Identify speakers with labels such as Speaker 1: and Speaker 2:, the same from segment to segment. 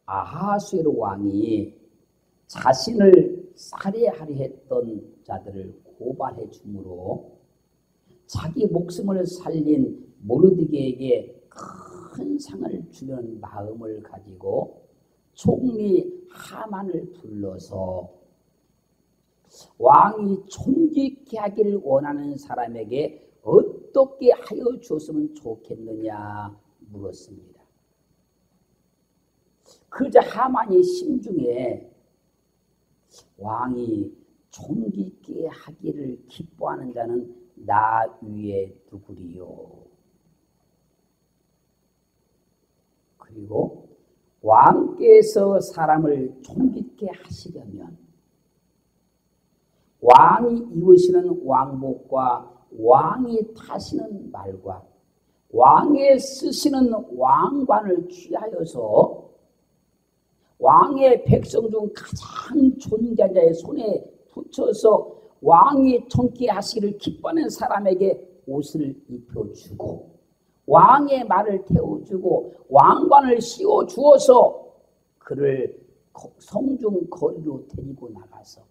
Speaker 1: 아하수에로 왕이 자신을 살해하려 했던 자들을 고발해 주므로 자기 목숨을 살린 모르드게에게 큰 상을 주려는 마음을 가지고 총리 하만을 불러서 왕이 존귀케 하기를 원하는 사람에게 어떻게 하여 주었으면 좋겠느냐 물었습니다. 그러자 하만이 심중에 왕이 존귀케 하기를 기뻐하는 자는 나 위에 누구리요? 그리고 왕께서 사람을 존귀케 하시려면 왕이 입으시는 왕복과 왕이 타시는 말과 왕의 쓰시는 왕관을 취하여서 왕의 백성 중 가장 존귀한 자의 손에 붙여서 왕이 존귀케 하시기를 기뻐하는 사람에게 옷을 입혀주고 왕의 말을 태워주고 왕관을 씌워주어서 그를 성중 거리로 데리고 나가서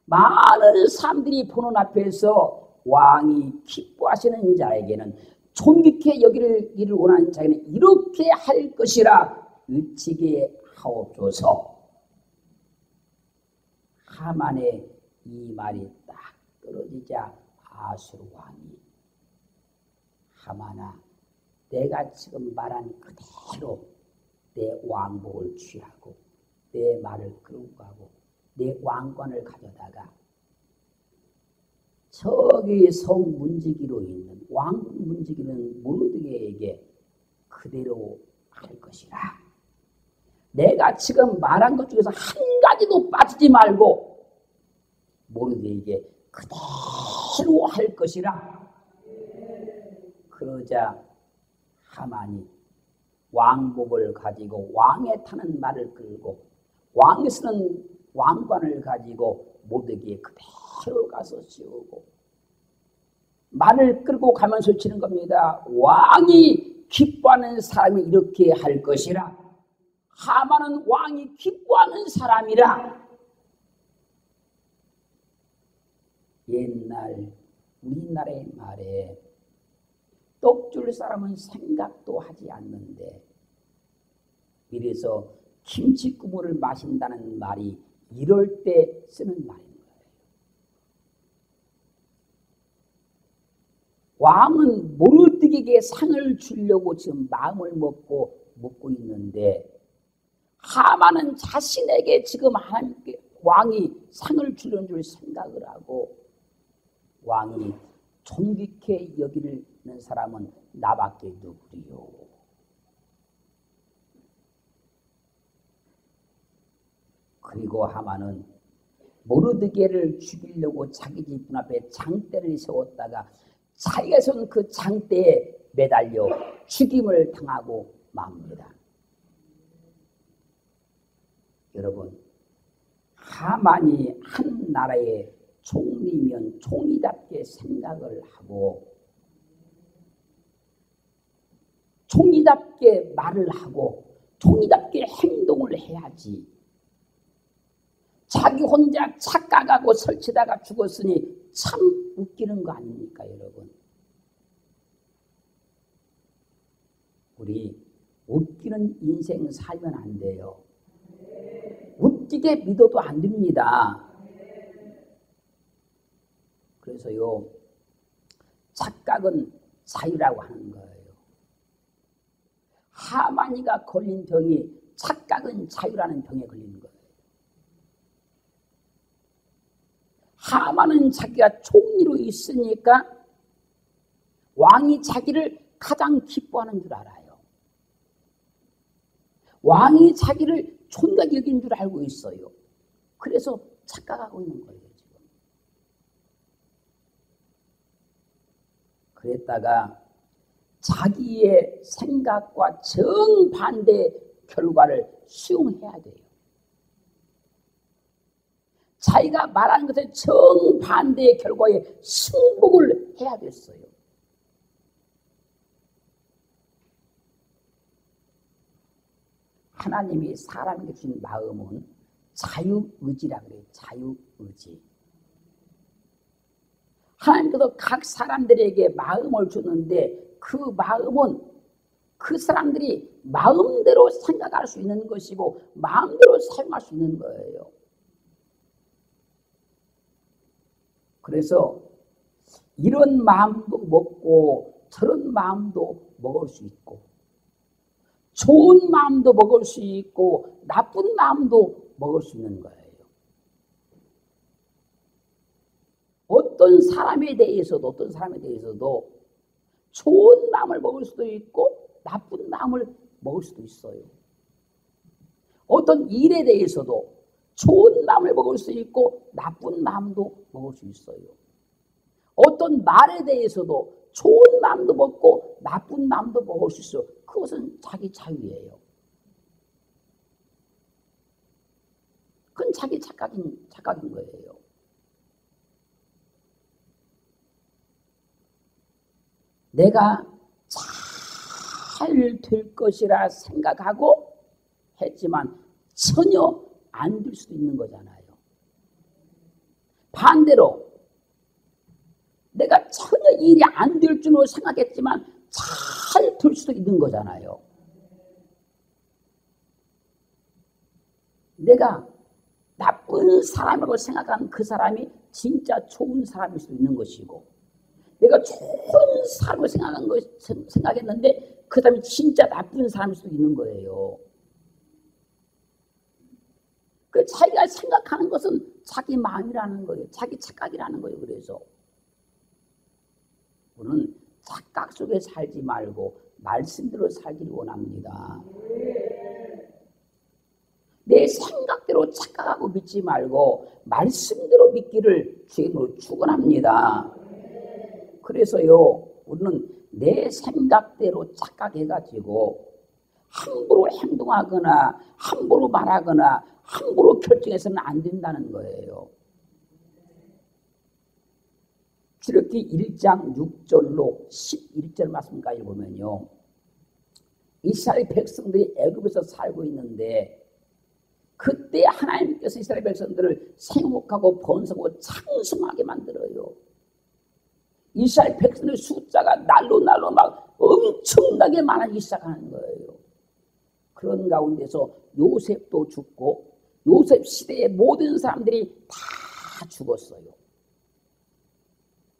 Speaker 1: 많은 사람들이 보는 앞에서 왕이 기뻐하시는 자에게는 존귀케 여기를 원하는 자에게는 이렇게 할 것이라 일찍이 하옵소서. 하만의 이 말이 딱 떨어지자 아수르 왕이 하만아, 내가 지금 말한 그대로 내 왕복을 취하고 내 말을 끌고 가고 내 왕관을 가져다가 저기 성 문지기로 있는 왕궁 문지기는 모르드게에게 그대로 할 것이라. 내가 지금 말한 것 중에서 한 가지도 빠지지 말고 모르드게에게 그대로 할 것이라. 그러자 하만이 왕복을 가지고 왕에 타는 말을 끌고 왕이 쓰는 왕관을 가지고 모르드게에 그대로 가서 씌우고 말을 끌고 가면서 치는 겁니다. 왕이 기뻐하는 사람이 이렇게 할 것이라. 하만은 왕이 기뻐하는 사람이라. 옛날 우리나라의 말에 떡 줄 사람은 생각도 하지 않는데 이래서 김치국물을 마신다는 말이 이럴 때 쓰는 말인 거예요. 왕은 모르드게에게 상을 주려고 지금 마음을 먹고 묻고 있는데 하만은 자신에게 지금 하나님께 왕이 상을 주려는 줄 생각을 하고 왕이 존귀케 여기는 사람은 나밖에 누구리요. 그리고 하만은 모르드게를 죽이려고 자기 집 문 앞에 장대를 세웠다가 자기가 세운 그 장대에 매달려 죽임을 당하고 맙니다. 여러분, 하만이 한 나라의 총리면 총리답게 생각을 하고 총리답게 말을 하고 총리답게 행동을 해야지. 자기 혼자 착각하고 설치다가 죽었으니 참 웃기는 거 아닙니까, 여러분? 우리 웃기는 인생 살면 안 돼요. 웃기게 믿어도 안 됩니다. 그래서요, 착각은 자유라고 하는 거예요. 하만이가 걸린 병이 착각은 자유라는 병에 걸리는 거예요. 하만은 자기가 총리로 있으니까 왕이 자기를 가장 기뻐하는 줄 알아요. 왕이 자기를 존귀하게 여기는 줄 알고 있어요. 그래서 착각하고 있는 거예요, 지금. 그랬다가 자기의 생각과 정반대 결과를 수용해야 돼요. 자기가 말하는 것에 정반대의 결과에 승복을 해야 됐어요. 하나님이 사람에게 주신 마음은 자유의지라 그래요. 자유의지. 하나님께서 각 사람들에게 마음을 주는데 그 마음은 그 사람들이 마음대로 생각할 수 있는 것이고 마음대로 사용할 수 있는 거예요. 그래서 이런 마음도 먹고 저런 마음도 먹을 수 있고 좋은 마음도 먹을 수 있고 나쁜 마음도 먹을 수 있는 거예요. 어떤 사람에 대해서도 좋은 마음을 먹을 수도 있고 나쁜 마음을 먹을 수도 있어요. 어떤 일에 대해서도 좋은 마음을 먹을 수 있고 나쁜 마음도 먹을 수 있어요. 어떤 말에 대해서도 좋은 마음도 먹고 나쁜 마음도 먹을 수 있어요. 그것은 자기 자유예요. 그건 자기 착각인 거예요. 내가 잘 될 것이라 생각하고 했지만 전혀 안 될 수도 있는 거잖아요. 반대로 내가 전혀 일이 안 될 줄로 생각했지만 잘 될 수도 있는 거잖아요. 내가 나쁜 사람이라고 생각한 그 사람이 진짜 좋은 사람일 수도 있는 것이고 내가 좋은 사람으로 생각했는데 그 사람이 진짜 나쁜 사람일 수도 있는 거예요. 그 자기가 생각하는 것은 자기 마음이라는 거예요. 자기 착각이라는 거예요. 그래서 우리는 착각 속에 살지 말고 말씀대로 살기를 원합니다. 내 생각대로 착각하고 믿지 말고 말씀대로 믿기를 주님으로 축원합니다. 그래서요, 우리는 내 생각대로 착각해가지고 함부로 행동하거나 함부로 말하거나 함부로 결정해서는 안 된다는 거예요. 출애굽기 1장 6절로 11절 말씀까지 보면요, 이스라엘 백성들이 애굽에서 살고 있는데 그때 하나님께서 이스라엘 백성들을 생복하고 번성하고 창성하게 만들어요. 이스라엘 백성의 숫자가 날로 막 엄청나게 많아지기 시작하는 거예요. 그런 가운데서 요셉도 죽고 요셉 시대의 모든 사람들이 다 죽었어요.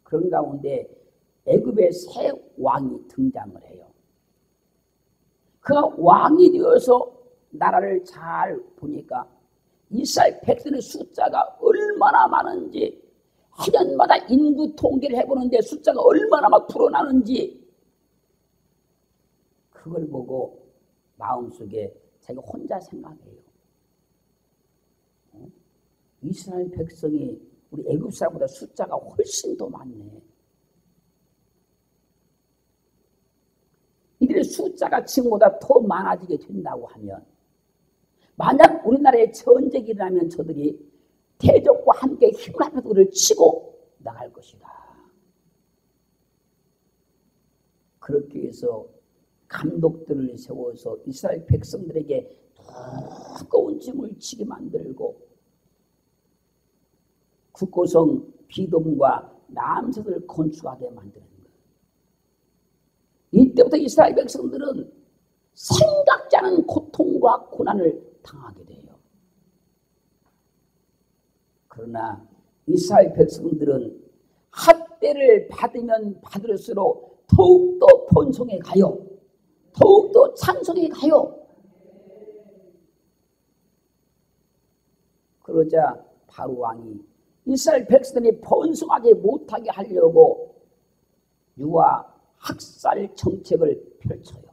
Speaker 1: 그런 가운데 애굽의 새 왕이 등장을 해요. 그가 왕이 되어서 나라를 잘 보니까 이스라엘 백성의 숫자가 얼마나 많은지 1년마다 인구 통계를 해보는데 숫자가 얼마나 막 불어나는지 그걸 보고 마음속에 자기가 혼자 생각해요. 이스라엘 백성이 우리 애굽 사람보다 숫자가 훨씬 더 많네. 이들의 숫자가 지금보다 더 많아지게 된다고 하면 만약 우리나라에 전쟁이 일어나면 저들이 대적과 함께 힘을 합해서 우리를 치고 나갈 것이다. 그렇게 해서 감독들을 세워서 이스라엘 백성들에게 두꺼운 짐을 지게 만들고 국고성 비돔과 남색을 건축하게 만드는 거예요. 이때부터 이스라엘 백성들은 생각지 않은 고통과 고난을 당하게 돼요. 그러나 이스라엘 백성들은 학대를 받으면 받을수록 더욱더 번성해 가요. 더욱더 찬송해 가요. 그러자 바로 왕이 이스라엘 백성들이 번성하게 못하게 하려고 유아 학살 정책을 펼쳐요.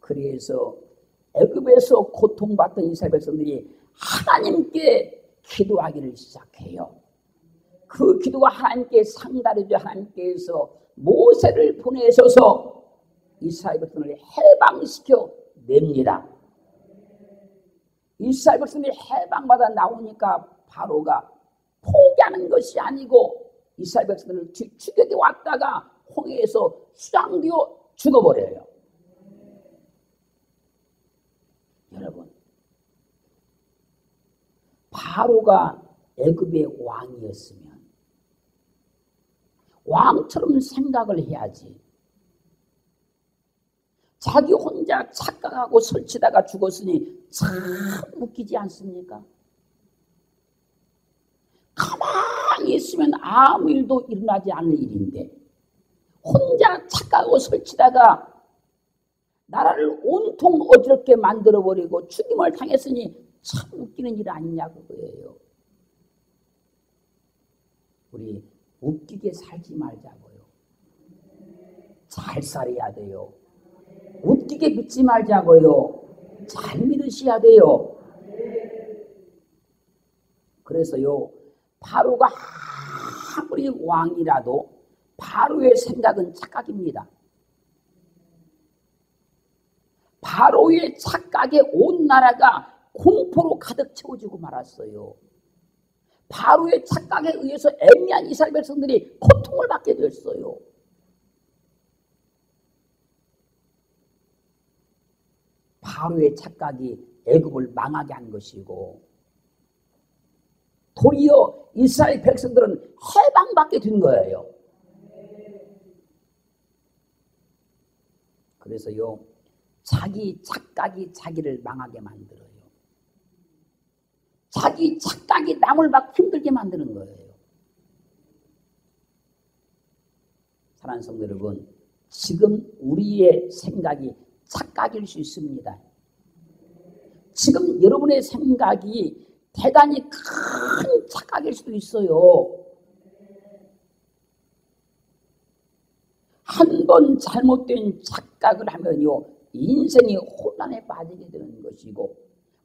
Speaker 1: 그래서 애굽에서 고통받던 이스라엘 백성들이 하나님께 기도하기를 시작해요. 그 기도가 하나님께 상달해져 하나님께서 모세를 보내셔서 이스라엘 백성을 해방시켜 냅니다. 이스라엘 백성이 해방받아 나오니까 바로가 포기하는 것이 아니고 이스라엘 백성을 추격해 왔다가 홍해에서 수장되어 죽어버려요. 여러분, 바로가 애굽의 왕이었으면 왕처럼 생각을 해야지. 자기 혼자 착각하고 설치다가 죽었으니 참 웃기지 않습니까? 가만히 있으면 아무 일도 일어나지 않을 일인데 혼자 착각하고 설치다가 나라를 온통 어지럽게 만들어버리고 죽임을 당했으니 참 웃기는 일 아니냐 그거예요. 우리 웃기게 살지 말자고요. 잘 살아야 돼요. 웃기게 믿지 말자고요. 잘 믿으셔야 돼요. 그래서요, 바로가 아무리 왕이라도 바로의 생각은 착각입니다. 바로의 착각에 온 나라가 공포로 가득 채워지고 말았어요. 바로의 착각에 의해서 애미한 이스라엘 백성들이 고통을 받게 됐어요. 바로의 착각이 애굽을 망하게 한 것이고 도리어 이스라엘 백성들은 해방받게 된 거예요. 그래서요, 자기 착각이 자기를 망하게 만들어요. 자기 착각이 남을 막 힘들게 만드는 거예요. 사랑하는 성도 여러분, 지금 우리의 생각이 착각일 수 있습니다. 지금 여러분의 생각이 대단히 큰 착각일 수도 있어요. 한 번 잘못된 착각을 하면요, 인생이 혼란에 빠지게 되는 것이고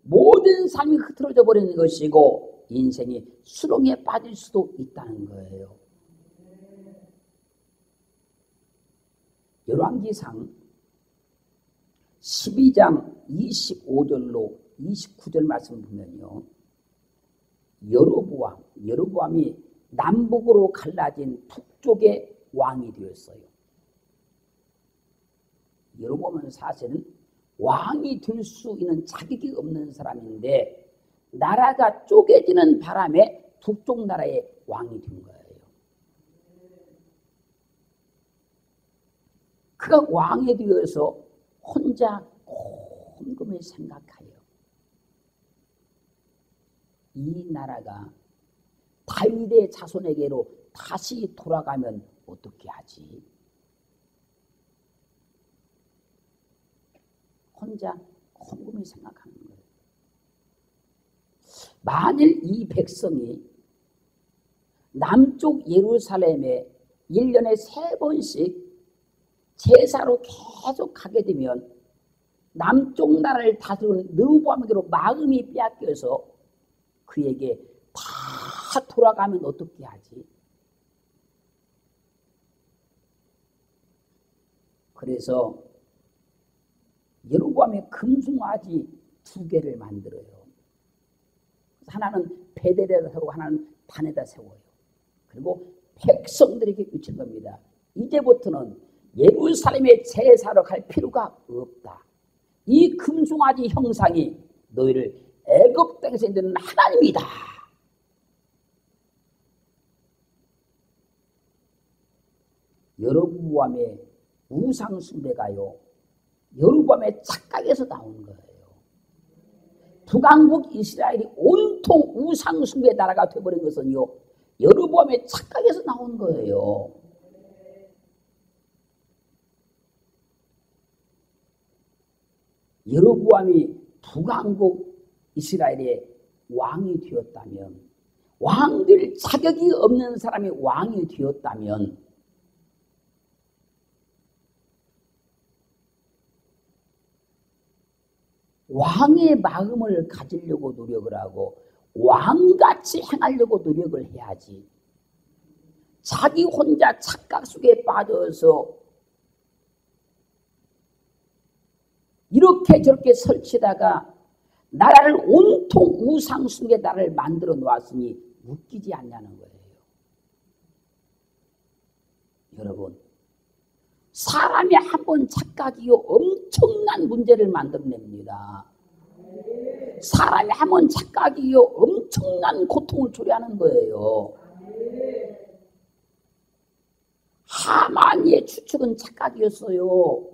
Speaker 1: 모든 삶이 흐트러져 버리는 것이고 인생이 수렁에 빠질 수도 있다는 거예요. 열왕기상 12장 25절로 29절 말씀 보면요, 여로보암이 남북으로 갈라진 북쪽의 왕이 되었어요. 여로보암은 사실은 왕이 될 수 있는 자격이 없는 사람인데 나라가 쪼개지는 바람에 북쪽 나라의 왕이 된 거예요. 그가 왕이 되어서 혼자 곰곰이 생각하여 이 나라가 다윗의 자손에게로 다시 돌아가면 어떻게 하지? 혼자 곰곰이 생각하는 거예요. 만일 이 백성이 남쪽 예루살렘에 1년에 3번씩 제사로 계속 가게 되면 남쪽 나라를 다스리는 르호보암에게로 마음이 빼앗겨서 그에게 다 돌아가면 어떻게 하지? 그래서 여로보암의 금송아지 2개를 만들어요. 하나는 베델에다 세우고 하나는 단에다 세워요. 그리고 백성들에게 외친 겁니다. 이제부터는 예루살렘에 제사로 갈 필요가 없다. 이 금송아지 형상이 너희를 애굽 땅에서 인도하는 하나님이다. 여로보암의 우상 숭배가요, 여로보암의 착각에서 나온 거예요. 북왕국 이스라엘이 온통 우상 숭배 나라가 되어버린 것은요, 여로보암의 착각에서 나온 거예요. 여로보암이 북왕국 이스라엘의 왕이 되었다면, 왕될 자격이 없는 사람이 왕이 되었다면 왕의 마음을 가지려고 노력을 하고 왕같이 행하려고 노력을 해야지. 자기 혼자 착각 속에 빠져서 이렇게 저렇게 설치다가 나라를 온통 우상 숭배 나라를 만들어 놓았으니 웃기지 않냐는 거예요. 여러분, 사람이 한 번 착각이요 엄청난 문제를 만들어냅니다. 사람이 한 번 착각이요 엄청난 고통을 초래하는 거예요. 하만의 추측은 착각이었어요.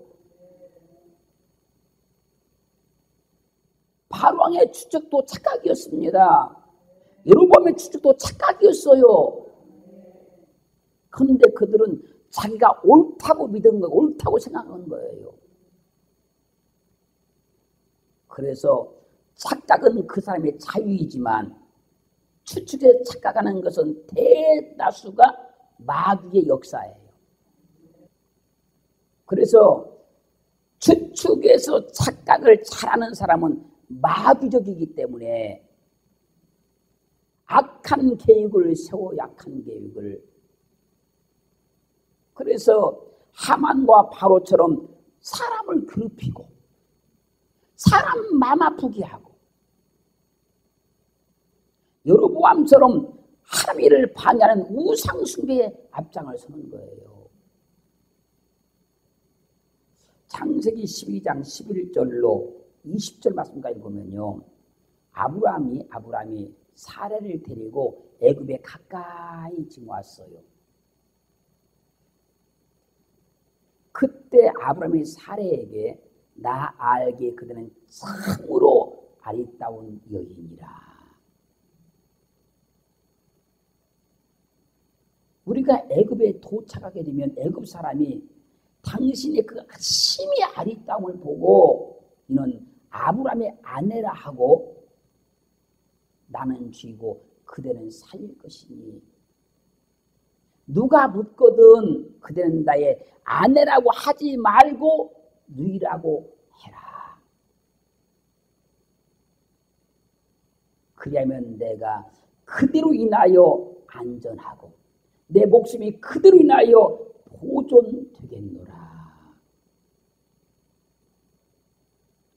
Speaker 1: 바로왕의 추측도 착각이었습니다. 여로보암의 추측도 착각이었어요. 그런데 그들은 자기가 옳다고 믿은 거예요. 옳다고 생각한 거예요. 그래서 착각은 그 사람의 자유이지만 추측에 착각하는 것은 대다수가 마귀의 역사예요. 그래서 추측에서 착각을 잘하는 사람은 마귀적이기 때문에 악한 계획을 세워 약한 계획을. 그래서 하만과 바로처럼 사람을 괴롭히고 사람 마음 아프게 하고 여로보암처럼 하나님을 반대하는 우상 숭배의 앞장을 서는 거예요. 창세기 12장 11절로 20절 말씀까지 보면요, 아브라함이 사레를 데리고 애굽에 가까이 지금 왔어요. 그때 아브라함이 사레에게 나 알기에 그대는 참으로 아리따운 여인이라. 우리가 애굽에 도착하게 되면 애굽 사람이 당신의 그 심히 아리따움을 보고 이는 아브라함의 아내라 하고 나는 쥐고 그대는 살릴 것이니 누가 묻거든 그대는 나의 아내라고 하지 말고 누이라고 해라. 그리하면 내가 그대로 인하여 안전하고 내 목숨이 그대로 인하여 보존되겠노라.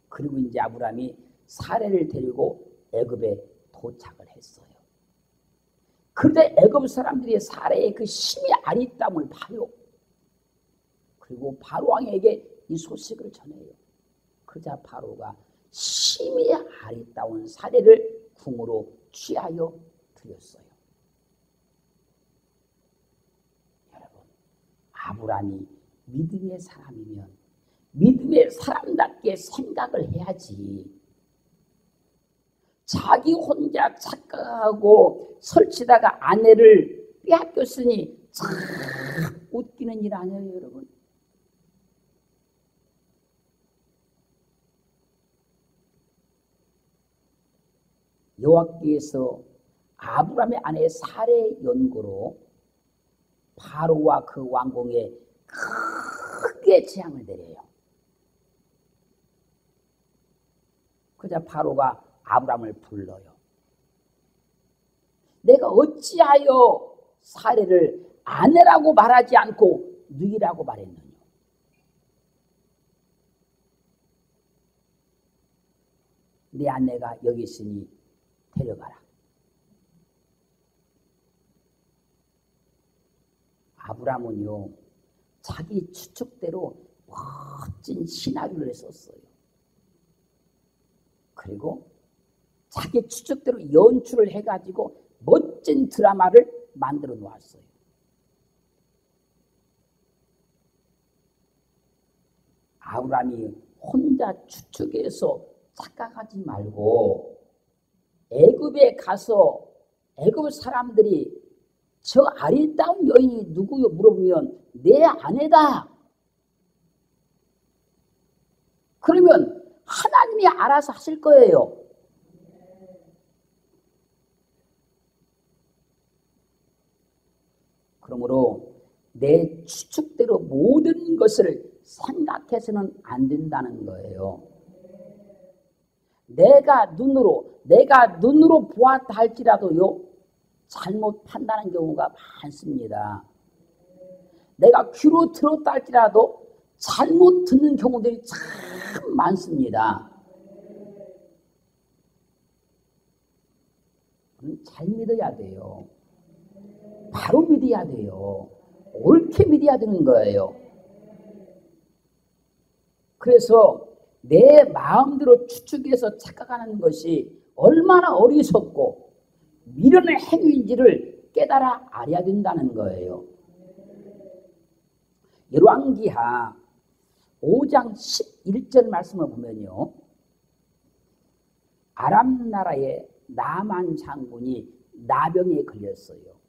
Speaker 1: 그리고 이제 아브라함이 사레를 데리고 애굽에 도착을 했어요. 그런데 애굽 사람들이 사레의 그 심히 아리따움을 봐요. 그리고 바로왕에게 이 소식을 전해요. 그러자 바로가 심히 아리따운 사레를 궁으로 취하여 드렸어요. 여러분, 아브라함이 믿음의 사람이면 믿음의 사람답게 생각을 해야지. 자기 혼자 착각하고 설치다가 아내를 빼앗겼으니 참 웃기는 일 아니에요, 여러분. 여호와께서 아브라함의 아내 사레의 연고로 바로와 그 왕궁에 크게 재앙을 내려요. 그러자 바로가 아브라함을 불러요. 내가 어찌하여 사레를 아내라고 말하지 않고 누이라고 말했느냐. 내 아내가 여기 있으니 데려가라. 아브라함은요, 자기 추측대로 멋진 시나리오를 썼어요. 그리고 자기 추측대로 연출을 해가지고 멋진 드라마를 만들어 놓았어요. 아브라함이 혼자 추측해서 착각하지 말고 애굽에 가서 애굽 사람들이 저 아리따운 여인이 누구요? 물어보면 내 아내다. 그러면 하나님이 알아서 하실 거예요. 그러므로 내 추측대로 모든 것을 생각해서는 안 된다는 거예요. 내가 눈으로 보았다 할지라도요, 잘못 판단하는 경우가 많습니다. 내가 귀로 들었다 할지라도 잘못 듣는 경우들이 참 많습니다. 잘 믿어야 돼요. 바로 믿어야 돼요. 옳게 믿어야 되는 거예요. 그래서 내 마음대로 추측해서 착각하는 것이 얼마나 어리석고 미련의 행위인지를 깨달아 알아야 된다는 거예요. 열왕기하 5장 11절 말씀을 보면요. 아람 나라의 나만 장군이 나병에 걸렸어요.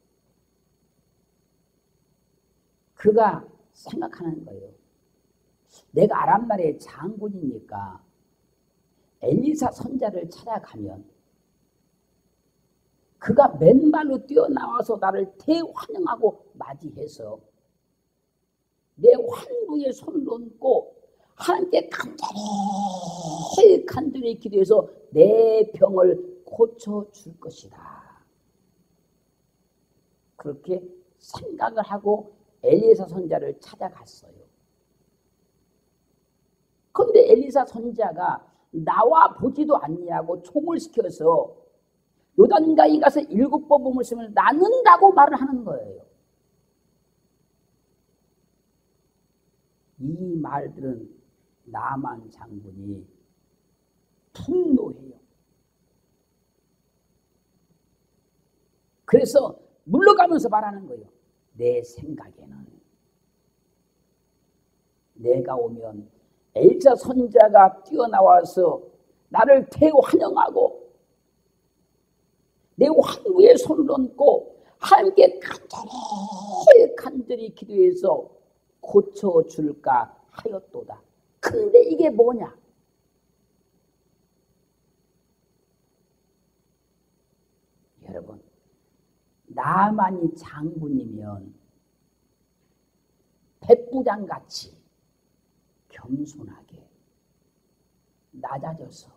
Speaker 1: 그가 생각하는 거예요. 내가 아람 나라의 장군이니까 엘리사 선자를 찾아가면 그가 맨발로 뛰어나와서 나를 대환영하고 맞이해서 내 환부에 손을 얹고 하나님께 간절히 기도해서 내 병을 고쳐줄 것이다. 그렇게 생각을 하고 엘리사 선자를 찾아갔어요. 그런데 엘리사 선자가 나와 보지도 않냐고 총을 시켜서 요단강에 가서 7번 몸을 쓰면 낫는다고 말을 하는 거예요. 이 말들은 나만 장군이 분노해요. 그래서 물러가면서 말하는 거예요. 내 생각에는 내가 오면 엘리사 선자가 뛰어나와서 나를 대환영하고 내 환부에 손을 얹고 하나님께 간절히 기도해서 고쳐줄까 하였도다. 근데 이게 뭐냐? 여러분, 나만이 장군이면 백부장같이 겸손하게 낮아져서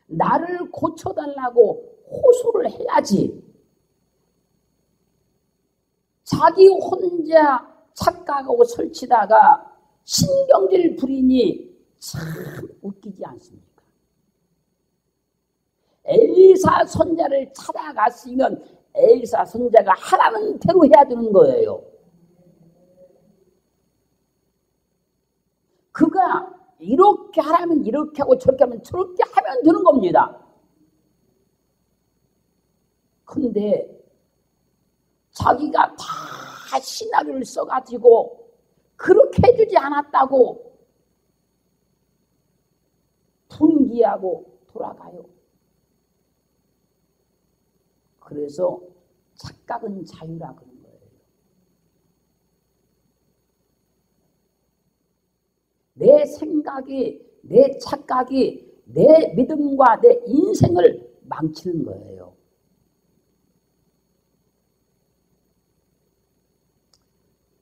Speaker 1: 나를 고쳐달라고 호소를 해야지. 자기 혼자 착각하고 설치다가 신경질 부리니 참 웃기지 않습니까? 엘리사 선자를 찾아갔으면 엘리사 선자가 하라는 대로 해야 되는 거예요. 그가 이렇게 하라면 이렇게 하고 저렇게 하면 저렇게 하면 되는 겁니다. 근데 자기가 다 시나리오를 써가지고 그렇게 해주지 않았다고 분기하고 돌아가요. 그래서 착각은 자유라 그런 거예요. 내 생각이, 내 착각이 내 믿음과 내 인생을 망치는 거예요.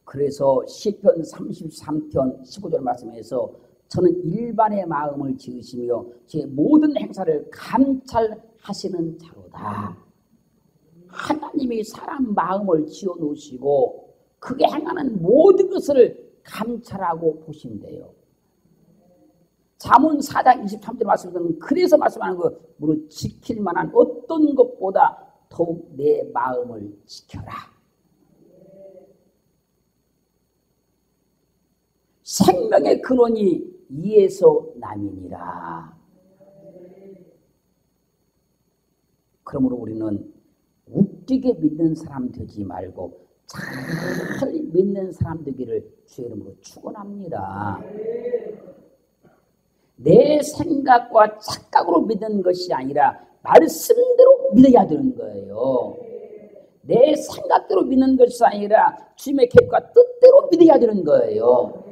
Speaker 1: 그래서 시편 33편 15절 말씀에서 저는 일반의 마음을 지으시며 제 모든 행사를 감찰하시는 자로다. 하나님이 사람 마음을 지어놓으시고 그게 행하는 모든 것을 감찰하고 보신대요. 잠언 4장 23절 말씀에서는 그래서 말씀하는 거 무릇 지킬 만한 어떤 것보다 더욱 내 마음을 지켜라. 생명의 근원이 이에서 남이니라. 그러므로 우리는 웃기게 믿는 사람 되지 말고 잘 믿는 사람 되기를 주의 이름으로 축원합니다. 내 생각과 착각으로 믿는 것이 아니라 말씀대로 믿어야 되는 거예요. 내 생각대로 믿는 것이 아니라 주님의 계획과 뜻대로 믿어야 되는 거예요.